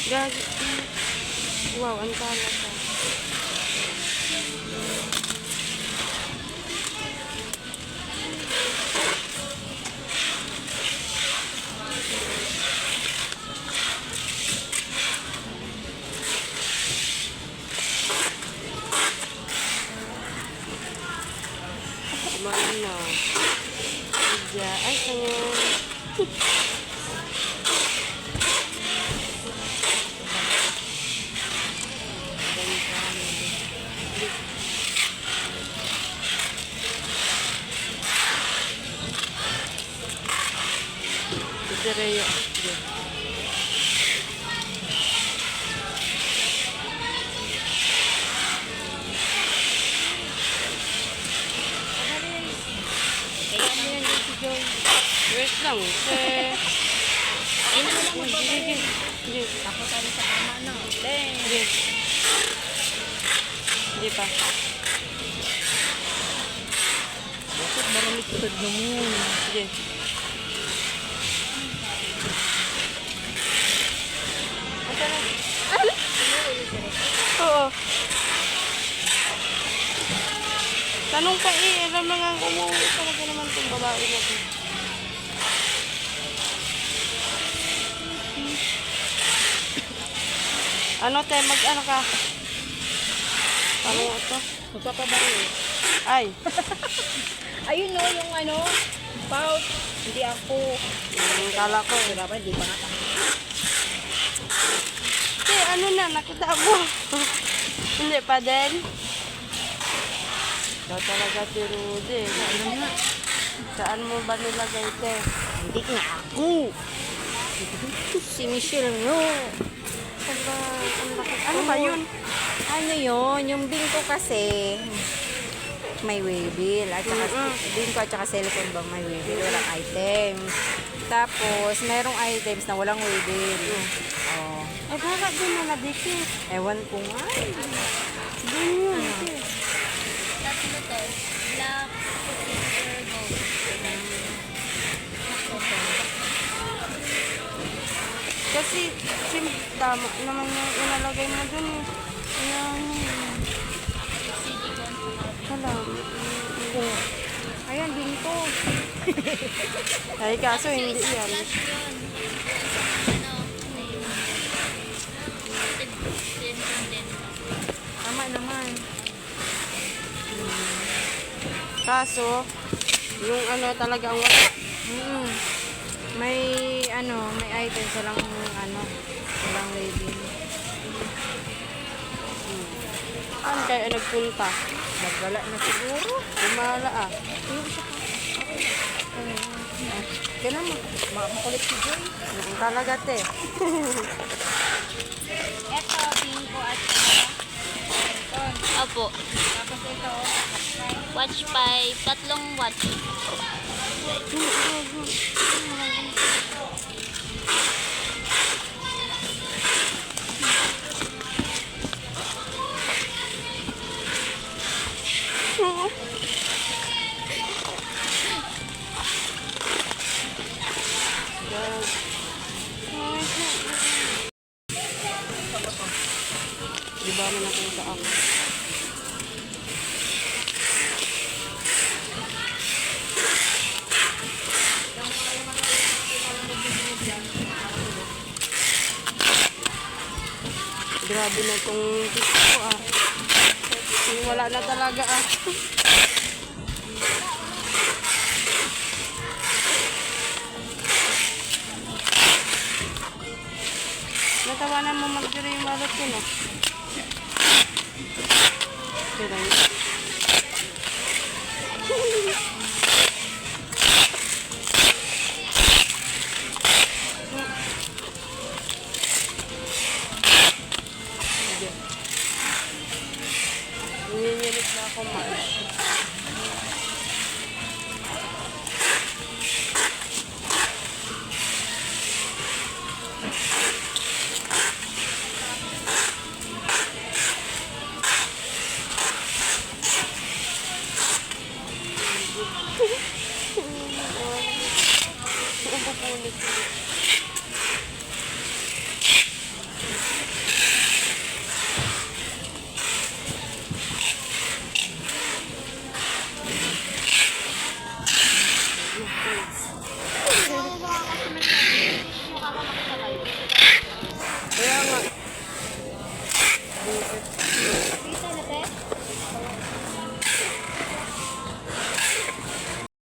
Gagi. Wow, ang kalat ah. Kumain na. Iya, ay sayang. Direyo. Wait lang, Ayun na lang Sige. Takot tayo sa tama na. Sige. Sige pa. Bakit baralikod naman? Sige. Oo. Tanong ka alam na nga umuwi talaga naman itong babae na to. Ano te, mag-ano ka? Ano ito? Magpapabaro. Ay. Ayun no, yung ano, pouch. Hindi ako. Kala ko. Dapat di pa nga. Ano na, nakita mo. Hindi pa din. Ikaw talaga si Rudy. Ano nga? Saan mo ba nilagay, te? Hindi nga ako. Si Michelle no. Ano ba yun? Ano yun? Yung bingko kasi may waybill. At saka bingko at saka cellphone ba may waybill. Walang items. Tapos, merong items na walang waybill. Oh. Ay, bakit din na nadikit? Ewan ko nga. Doon yun. Tatlo to. Black, silver, gold. Kasi, tama naman yung inalagay mo dun eh. Ayan. Alam. Ayan, bingko. Ay, kaso hindi yan. Flash yun. Ano? Din. Tama naman. Kaso, yung ano talaga ang wala. May may items walang walang waybill. Saan kayo nagpunta? Nagwala na siguro. Gumala ah. Kaya naman, makulit si Joy. Talaga te. Ito, bingo at saka. Opo. Tapos ito, Watch 5. Tatlong watch. Diba na nakita ako? Grabe na itong tito ko ah. Wala na talaga ah. Natawanan mo mag-juro yung balot ko no? Kaya yun. Nanginginig na ako man. Ang pupulit.